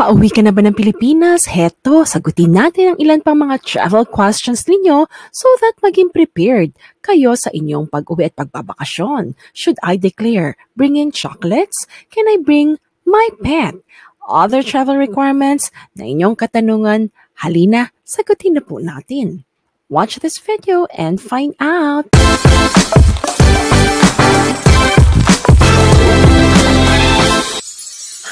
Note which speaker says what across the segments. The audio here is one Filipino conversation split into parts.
Speaker 1: Pauwi ka na ba ng Pilipinas? Heto, sagutin natin ang ilan pang mga travel questions ninyo so that maging prepared kayo sa inyong pag-uwi at pagbabakasyon. Should I declare bringing chocolates? Can I bring my pet? Other travel requirements na inyong katanungan, halina, sagutin na po natin. Watch this video and find out!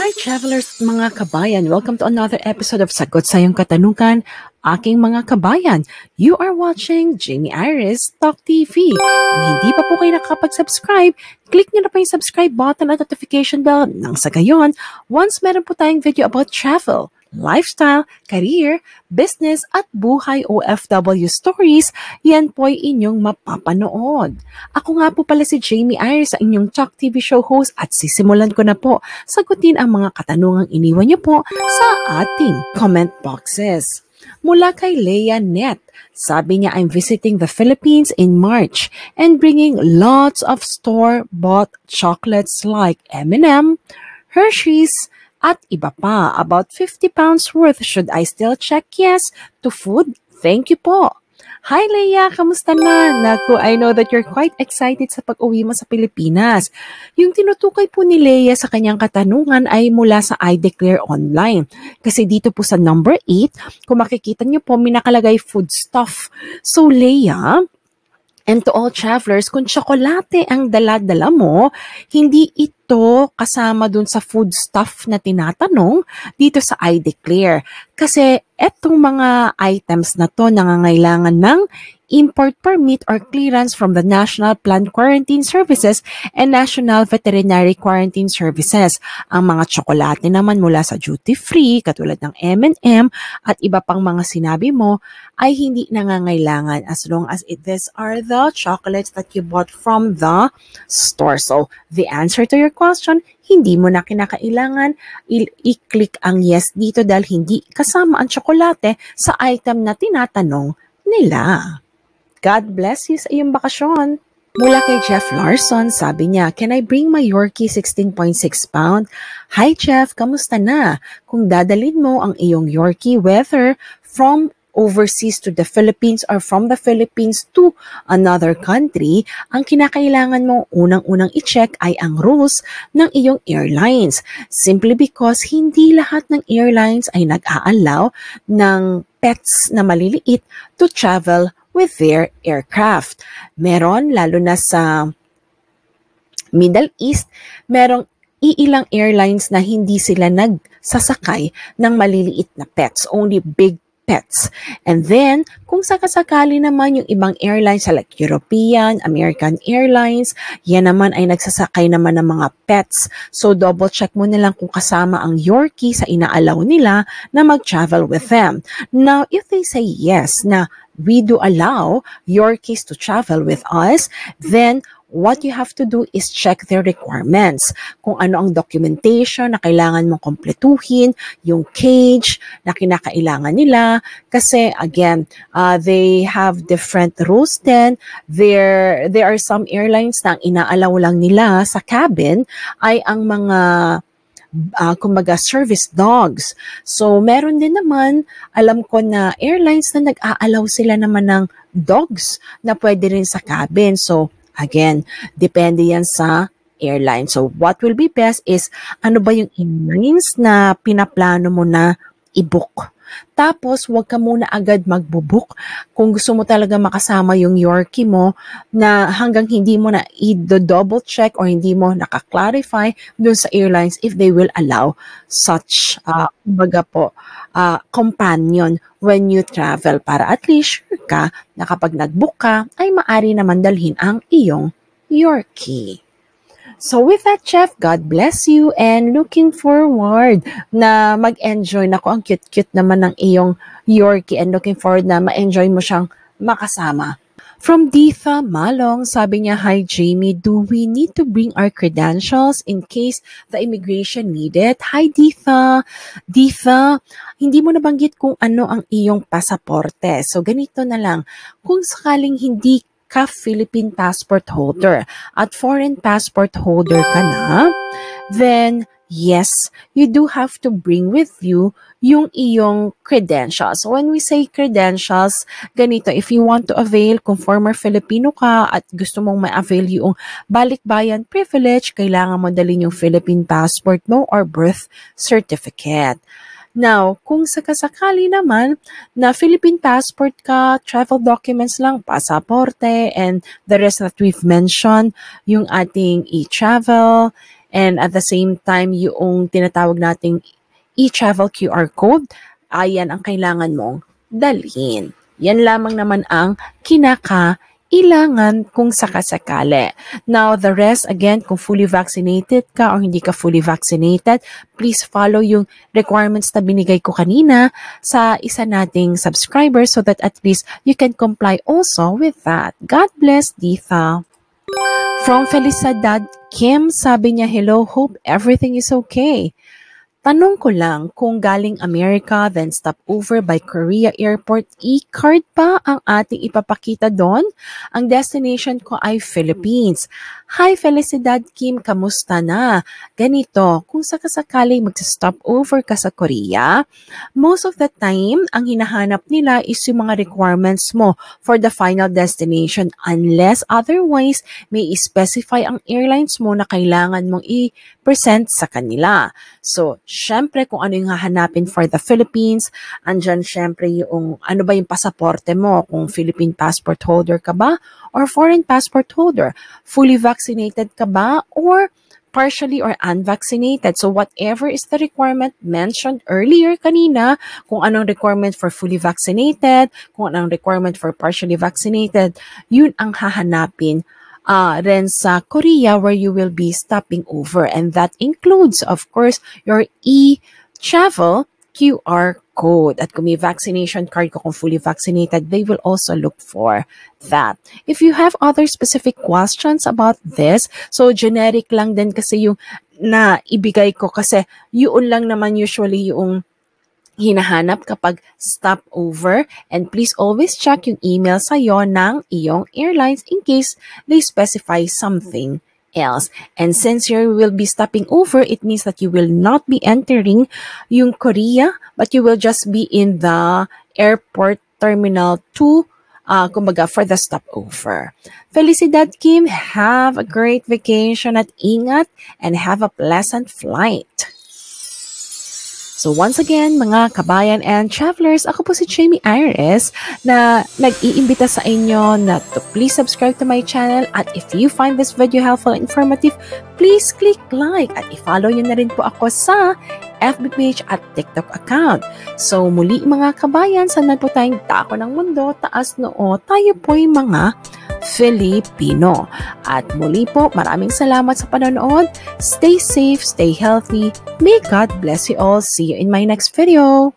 Speaker 1: Hi travelers, mga kabayan! Welcome to another episode of Sagot sa iyong katanungan, aking mga kabayan. You are watching Jamey Iris TALK TV. Kung hindi pa po kayo nakakapag-subscribe, click nyo na po yung subscribe button at notification bell nang sa gayon, once meron po tayong video about travel, lifestyle, career, business at buhay OFW stories, yan po ay inyong mapapanood. Ako nga po pala si Jamey Iris, sa inyong Talk TV show host, at sisimulan ko na po sagutin ang mga katanungang iniwan niyo po sa ating comment boxes. Mula kay Leia Net, sabi niya, I'm visiting the Philippines in March and bringing lots of store-bought chocolates like M&M, Hershey's, at iba pa. About 50 pounds worth. Should I still check yes to food? Thank you po. Hi Leia, kamusta na? Naku, I know that you're quite excited sa pag-uwi mo sa Pilipinas. Yung tinutukoy po ni Leia sa kanyang katanungan ay mula sa ideclare online. Kasi dito po sa number 8, kung makikita niyo po, may nakalagay food stuff. So Leia, and to all travelers, kung tsokolate ang dala-dala mo, hindi ito kasama dun sa food stuff na tinatanong dito sa ideclare. Kasi etong mga items na to nangangailangan ng import permit or clearance from the National Plant Quarantine Services and National Veterinary Quarantine Services. Ang mga tsokolate naman mula sa duty-free, katulad ng M&M at iba pang mga sinabi mo, ay hindi nangangailangan as long as these are the chocolates that you bought from the store. So, the answer to your question, hindi mo na kinakailangan i-click ang yes dito dahil hindi kasama ang tsokolate sa item na tinatanong nila. God bless you sa iyong bakasyon. Mula kay Jeff Larson, sabi niya, can I bring my Yorkie 16.6 pound? Hi Jeff, kamusta na? Kung dadalhin mo ang iyong Yorkie, whether from overseas to the Philippines or from the Philippines to another country, ang kinakailangan mo unang-unang i-check ay ang rules ng iyong airlines. Simply because hindi lahat ng airlines ay nag-a-allow ng pets na maliliit to travel with their aircraft. Meron, lalo na sa Middle East, merong iilang airlines na hindi sila nagsasakay ng maliliit na pets, only big pets. And then, kung sakasakali naman yung ibang airlines like European, American Airlines, yan naman ay nagsasakay naman ng mga pets. So, double check mo na lang kung kasama ang Yorkie sa inaalaw nila na mag-travel with them. Now, if they say yes na we do allow Yorkies to travel with us, then what you have to do is check their requirements. Kung ano ang documentation na kailangan mong kompletuhin, yung cage na kinakailangan nila. Kasi again, they have different rules then. There are some airlines na ang inaalaw lang nila sa cabin ay ang mga kumbaga service dogs. So meron din naman, alam ko na airlines na nag-aalaw sila naman ng dogs na pwede rin sa cabin. So again, depende yan sa airline. So what will be best is ano ba yung airlines na pinaplano mo na i-book. Tapos, huwag ka muna agad magbubook kung gusto mo talaga makasama yung Yorkie mo na hanggang hindi mo na i-double check or hindi mo naka-clarify dun sa airlines if they will allow such, kumbaga po, companion when you travel para at least sure ka na kapag nag-book ka ay maari naman dalhin ang iyong Yorkie. So with that, Chef, God bless you and looking forward na mag-enjoy. Naku, ang cute-cute naman ng iyong Yorkie and looking forward na ma-enjoy mo siyang makasama. From Ditha Malong, sabi niya, hi Jamey, do we need to bring our credentials in case the immigration need it? Hi Ditha. Ditha, hindi mo nabanggit kung ano ang iyong pasaporte. So ganito na lang, kung sakaling hindi ka Philippine passport holder at foreign passport holder ka na, then yes, you do have to bring with you yung iyong credentials. When we say credentials, ganito, if you want to avail, kung former Filipino ka at gusto mong ma-avail yung Balikbayan privilege, kailangan mo dalhin yung Philippine passport mo or birth certificate. Now, kung sakasakali naman na Philippine passport ka, travel documents lang, pasaporte, and the rest that we've mentioned, yung ating e-travel, and at the same time, yung tinatawag nating e-travel QR code, ayan ang kailangan mong dalhin. Yan lamang naman ang kinakailangan kung sakasakali. Now, the rest, again, kung fully vaccinated ka or hindi ka fully vaccinated, please follow yung requirements na binigay ko kanina sa isa nating subscriber so that at least you can comply also with that. God bless, Ditha. From Felicidad Kim, sabi niya, hello, hope everything is okay. Tanong ko lang, kung galing America, then stop over by Korea Airport, e-card pa ang ating ipapakita doon? Ang destination ko ay Philippines. Hi Felicidad Kim, kamusta na? Ganito, kung sakasakaling mag-stop over ka sa Korea, most of the time, ang hinahanap nila is yung mga requirements mo for the final destination unless otherwise may specify ang airlines mo na kailangan mong i-present sa kanila. So, syempre kung ano yung hahanapin for the Philippines, andyan syempre yung ano ba yung pasaporte mo, kung Philippine passport holder ka ba or foreign passport holder, fully vaccinated ka ba or partially or unvaccinated. So whatever is the requirement mentioned earlier kanina, kung anong requirement for fully vaccinated, kung anong requirement for partially vaccinated, yun ang hahanapin rin sa Korea where you will be stopping over. And that includes, of course, your e-travel QR code. At kung may vaccination card ko, kung fully vaccinated, they will also look for that. If you have other specific questions about this, so generic lang din kasi yung na ibigay ko kasi yun lang naman usually yung hinahanap kapag stopover, and please always check yung email sa'yo ng iyong airlines in case they specify something else. And since you will be stopping over, it means that you will not be entering yung Korea, but you will just be in the airport terminal 2, kumbaga for the stopover. Felicidad Kim, have a great vacation at ingat and have a pleasant flight. So once again, mga kabayan and travelers, ako po si Jamey Iris na nag-iimbita sa inyo na to please subscribe to my channel, at if you find this video helpful and informative, please click like at i-follow nyo na rin po ako sa FB page at TikTok account. So muli mga kabayan, saan po tayong dako ng mundo, taas noo, tayo po'y mga Filipino. At muli po, maraming salamat sa panonood. Stay safe, stay healthy. May God bless you all. See you in my next video.